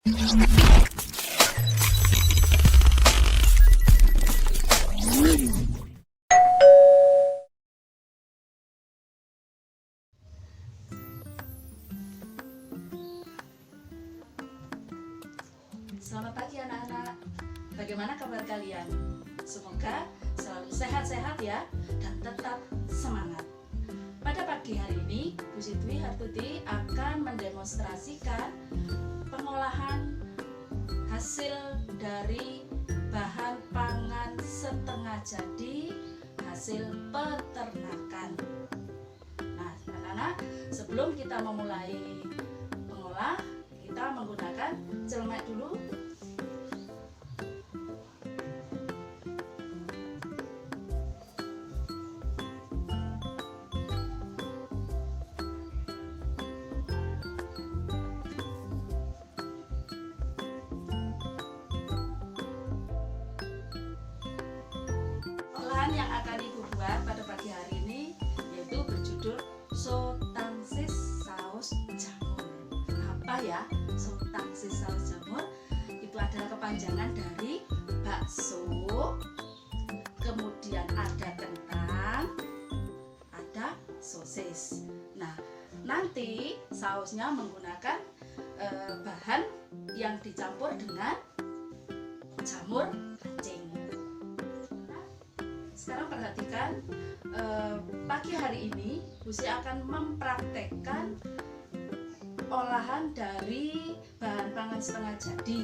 Selamat pagi anak-anak. Bagaimana kabar kalian? Semoga selalu sehat-sehat ya dan tetap semangat. Pada pagi hari ini, Bu Siti Hartuti akan mendemonstrasikan pengolahan hasil dari bahan pangan setengah jadi hasil peternakan. Nah, anak-anak, sebelum kita memulai mengolah, kita menggunakan celemek dulu. Olahan yang akan Ibu buat pada pagi hari ini yaitu berjudul sotangsis saus jamur. Apa ya sotangsis saus jamur? Itu adalah kepanjangan dari bakso, kemudian ada kentang, ada sosis. Nah, nanti sausnya menggunakan bahan yang dicampur dengan jamur kancing. Sekarang perhatikan, pagi hari ini Bu Si akan mempraktekkan olahan dari bahan pangan setengah jadi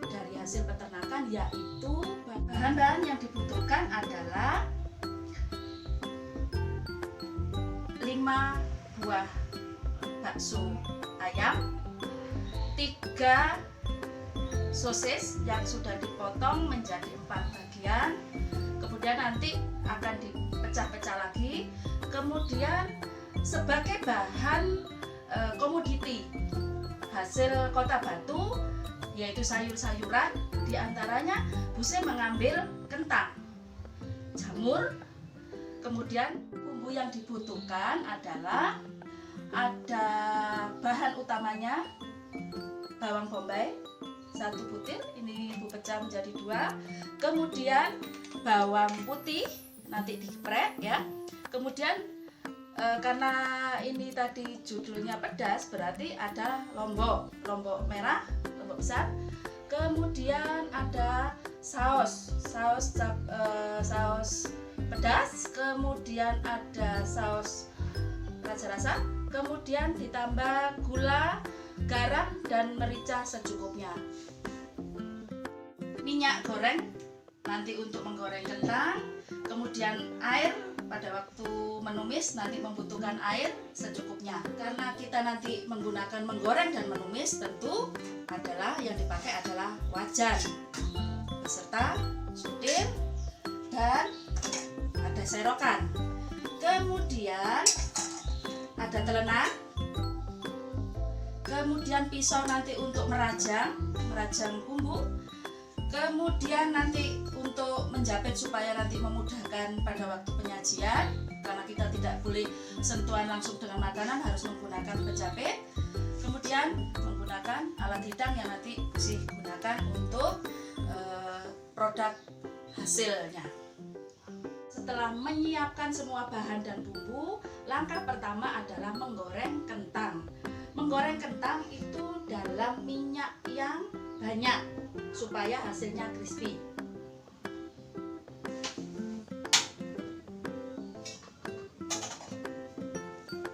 dari hasil peternakan, yaitu bahan-bahan yang dibutuhkan adalah 5 buah bakso ayam, 3 sosis yang sudah dipotong menjadi 4 bagian, kemudian nanti akan dipecah-pecah lagi. Kemudian sebagai bahan komoditi hasil Kota Batu yaitu sayur-sayuran, diantaranya Bu Si mengambil kentang, jamur. Kemudian bumbu yang dibutuhkan adalah ada bahan utamanya bawang bombay 1 butir, ini Ibu pecah menjadi 2. Kemudian bawang putih nanti digeprek ya. Kemudian karena ini tadi judulnya pedas, berarti ada lombok merah, lombok besar. Kemudian ada saus pedas, kemudian ada saus rasa, kemudian ditambah gula, garam dan merica secukupnya. Minyak goreng nanti untuk menggoreng kentang, kemudian air pada waktu menumis nanti membutuhkan air secukupnya. Karena kita nanti menggunakan menggoreng dan menumis, tentu adalah yang dipakai adalah wajan beserta sudir dan ada serokan. Kemudian ada telenan, kemudian pisau nanti untuk merajang bumbu. Kemudian nanti untuk menjepit supaya nanti memudahkan pada waktu penyajian, karena kita tidak boleh sentuhan langsung dengan makanan, harus menggunakan penjepit. Kemudian menggunakan alat hidang yang nanti bisa digunakan untuk produk hasilnya. Setelah menyiapkan semua bahan dan bumbu, langkah pertama adalah menggoreng kentang. Menggoreng kentang itu dalam minyak yang banyak supaya hasilnya crispy.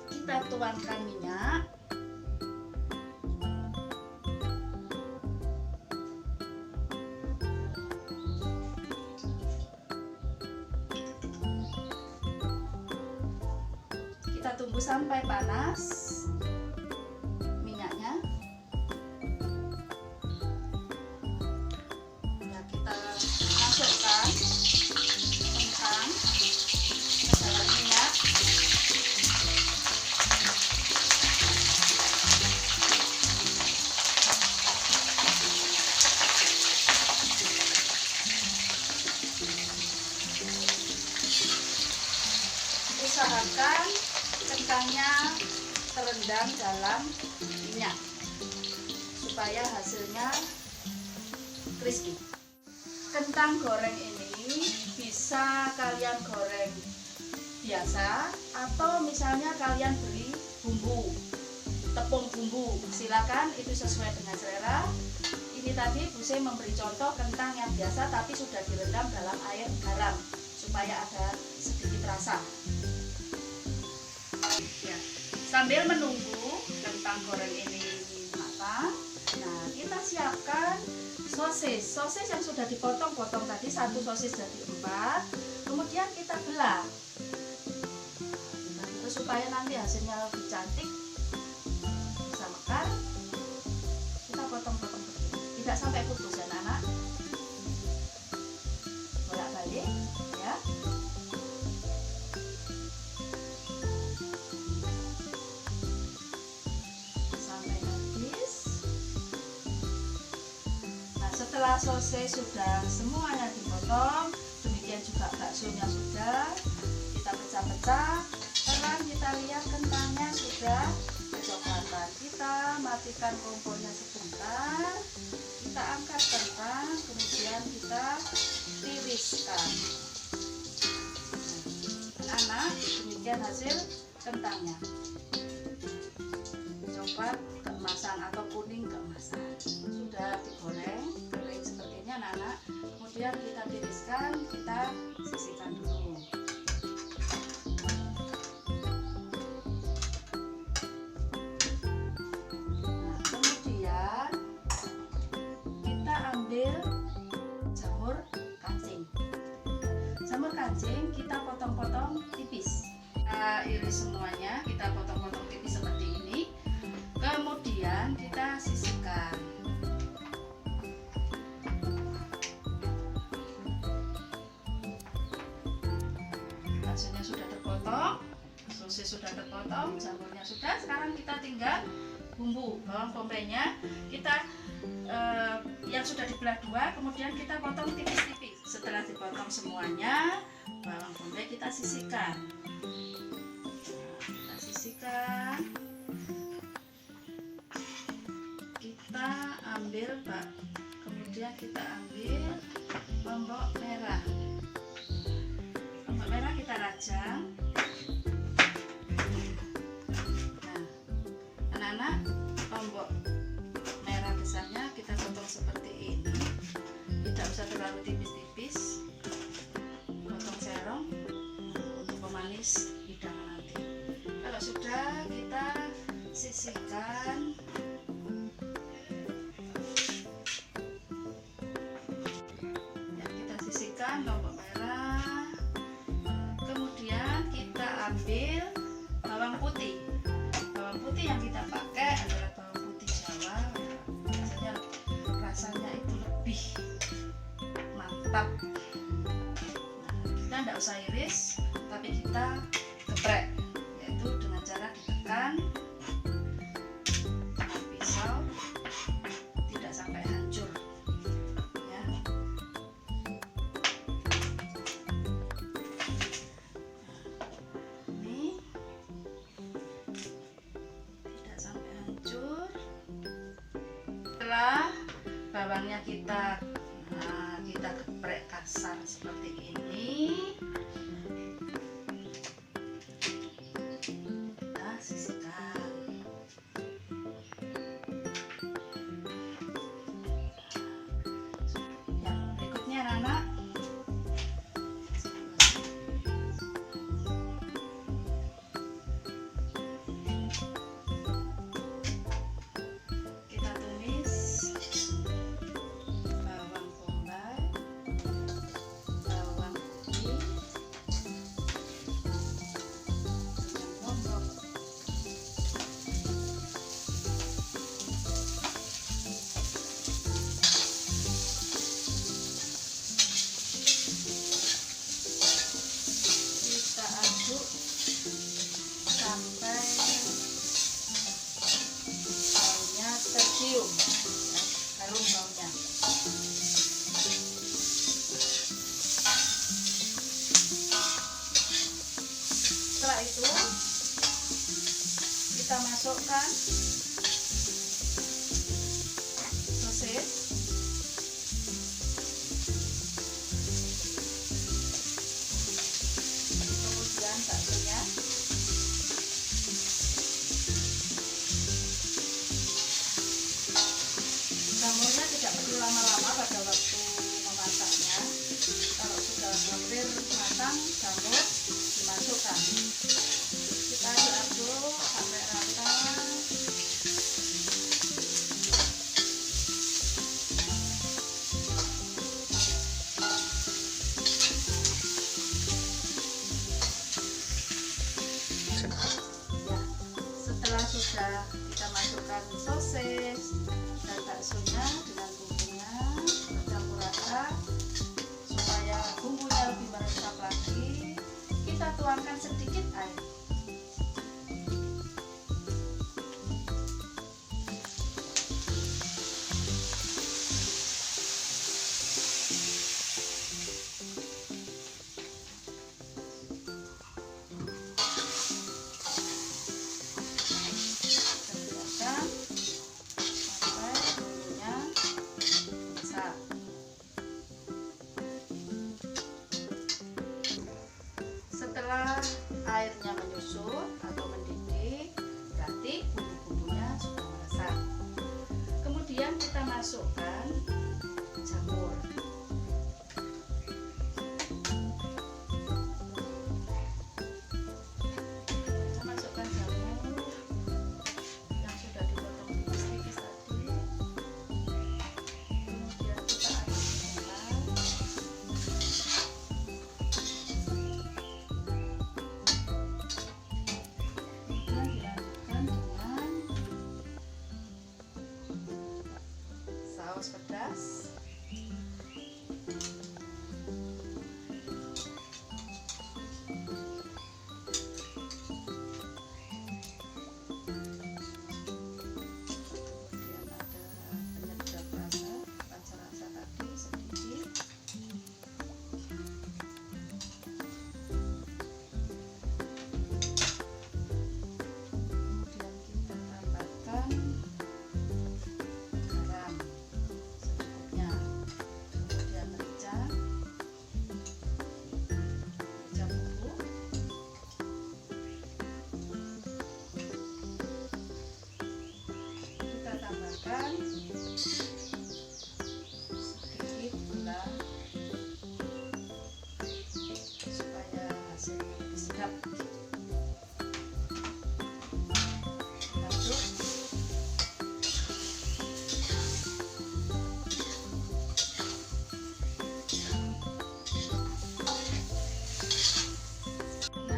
Kita tuangkan minyak. Kita tunggu sampai panas minyaknya. Nah, kita masukkan kentang ke dalam minyak. Usahakan kentangnya terendam dalam minyak supaya hasilnya crispy. Kentang goreng ini bisa kalian goreng biasa atau misalnya kalian beli bumbu, tepung bumbu, silakan, itu sesuai dengan selera. Ini tadi Bu Se memberi contoh kentang yang biasa tapi sudah direndam dalam air garam supaya ada sedikit rasa. Ya, sambil menunggu kentang goreng ini matang, nah kita siapkan sosis yang sudah dipotong-potong tadi, satu sosis jadi 4, kemudian kita belah supaya nanti hasilnya lebih cantik, bisa mekar. Kita potong-potong begini, tidak sampai putus ya anak, bolak-balik ya. Sampai habis. Nah, setelah sosis sudah semuanya dipotong, demikian juga baksonya sudah kita pecah-pecah. Sekarang kita lihat kentangnya sudah kecoklatan. Kita matikan kompornya sebentar, kita angkat kentang, kemudian kita tiriskan. Anak, demikian hasil kentangnya, coklat keemasan atau kuning keemasan. Sudah digoreng kering seperti ini anak-anak, kemudian kita tiriskan, kita sisihkan dulu. Jamur kancing kita potong-potong tipis. Kita iris semuanya, kita potong-potong tipis seperti ini. Kemudian kita sisihkan. Baksonya sudah terpotong, sosis sudah terpotong, jamurnya sudah. Sekarang kita tinggal bumbu bawang bombaynya. Kita yang sudah dibelah dua, kemudian kita potong tipis-tipis. Setelah dipotong semuanya, bawang bombay kita sisihkan. Kita sisihkan. Kita ambil kemudian kita ambil lombok merah. Lombok merah kita rajang. Nah, anak-anak, lombok merah besarnya kita potong seperti ini, tidak usah terlalu tipis-tipis, potong serong untuk pemanis hidangan nanti. Kalau sudah, kita sisihkan. Ya, kita sisihkan lombok merah, kemudian kita ambil bawang putih. Bawang putih yang kita pakai adalah bawang putih Jawa, biasanya rasanya itu lebih mantap. Nah, kita tidak usah iris, tapi kita geprek, yaitu dengan cara ditekan dengan pisau, tidak sampai hancur ya. Ini tidak sampai hancur. Setelah bawangnya kita geprek kasar seperti ini, kita sisihkan. Yang berikutnya anak-anak, kita tumis bawang bombay, bawang putih, lama-lama pada waktu memasaknya. Kalau sudah hampir matang, jamur dimasukkan. Kita diaduk sampai rata. Setelah sudah kita masukkan sosis dan baksonya dengan bumbunya, campur rata supaya bumbunya lebih meresap lagi. Kita tuangkan sedikit air. Setelah airnya menyusut atau mendidih, berarti bumbu-bumbunya sudah meresap. Kemudian kita masukkan jamur. Kita masukkan jamur yang sudah dipotong tipis-tipis tadi. Kemudian kita aduk-aduk. Saus pedas, kemudian ada penyedap rasa, pancar rasa tadi sedikit, kemudian kita tambahkan garam secukupnya, kemudian merica bubuk, kita tambahkan sedikit gula supaya hasilnya lebih sedap. Aduk.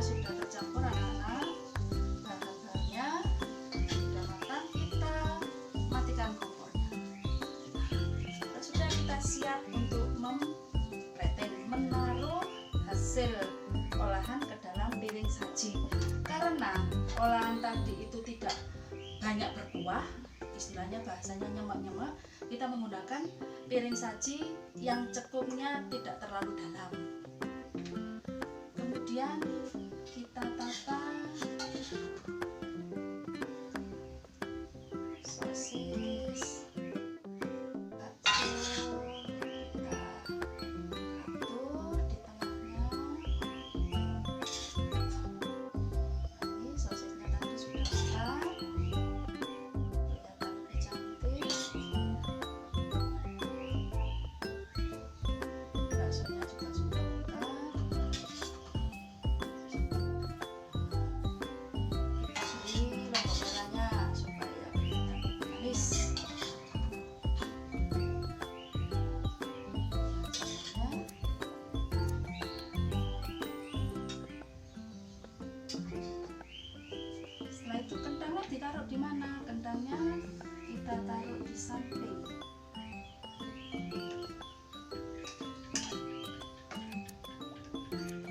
Sudah tercampur anak-anak, bahan-bahannya sudah matang, kita matikan kompornya. Sudah kita siap untuk menaruh hasil olahan ke dalam piring saji. Karena olahan tadi itu tidak banyak berkuah, istilahnya bahasanya nyemek-nyemek, kita menggunakan piring saji yang cekungnya tidak terlalu dalam. Kemudian kita tata sosis, bakso, kita atur di tengahnya. Ini sosisnya tadi sudah matang, kelihatan lebih cantik. Baksonya juga sudah matang. Setelah itu kentangnya ditaruh di mana? Kentangnya kita taruh di samping.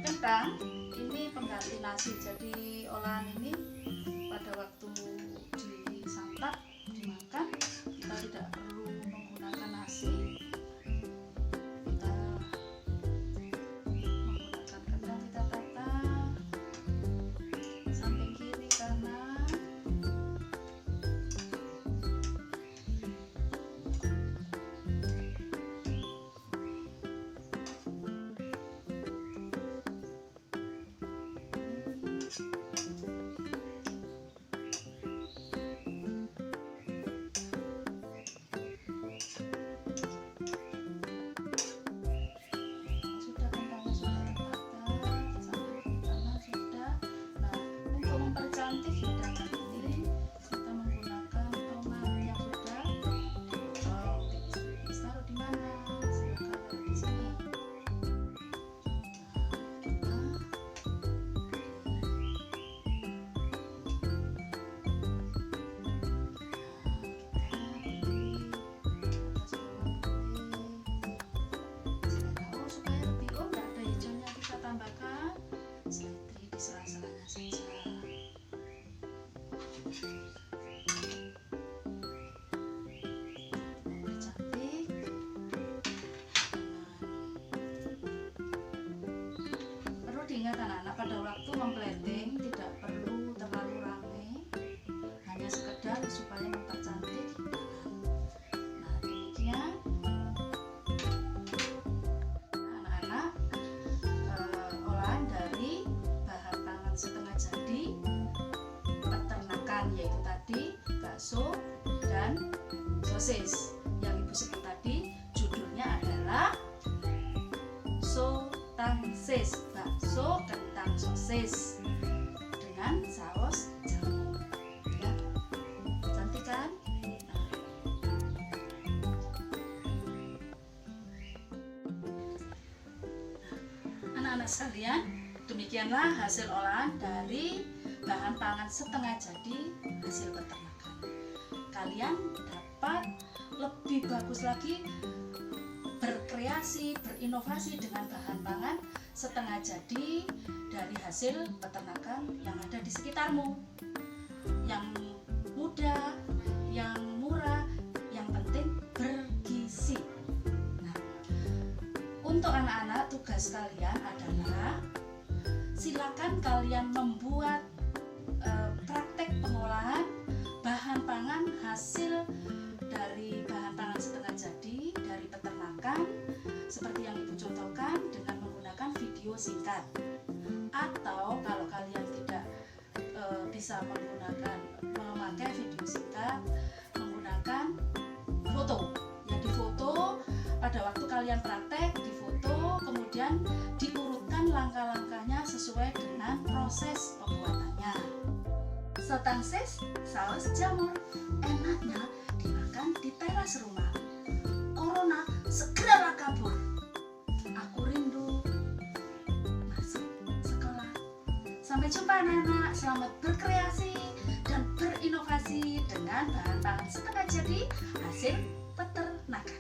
Kentang ini pengganti nasi, jadi olahan ini pada waktu disantap, dimakan, kita tidak perlu menggunakan nasi. Kita menggunakan kentang, kita tata samping kiri kanan. sosis yang Ibu sebut tadi. Judulnya adalah sotangsis, bakso kentang sosis dengan saus jamur. Ya, cantik kan? Anak-anak sekalian, demikianlah hasil olahan dari bahan pangan setengah jadi hasil peternakan. Kalian dapat lebih bagus lagi berkreasi, berinovasi dengan bahan pangan setengah jadi dari hasil peternakan yang ada di sekitarmu, yang mudah, yang murah, yang penting bergizi. Nah, untuk anak-anak tugas kalian adalah silakan kalian membuat praktek pengolahan bahan pangan hasil dari bahan pangan setengah jadi dari peternakan seperti yang Ibu contohkan dengan menggunakan video singkat, atau kalau kalian tidak bisa memakai video singkat, menggunakan foto. Ya, difoto pada waktu kalian praktek, difoto kemudian diurutkan langkah-langkahnya sesuai dengan proses pembuatannya. Sotangsis saus jamur enaknya dimakan di teras rumah. Corona segeralah kabur. Aku rindu masuk sekolah. Sampai jumpa anak-anak. Selamat berkreasi dan berinovasi dengan bahan pangan setengah jadi hasil peternakan.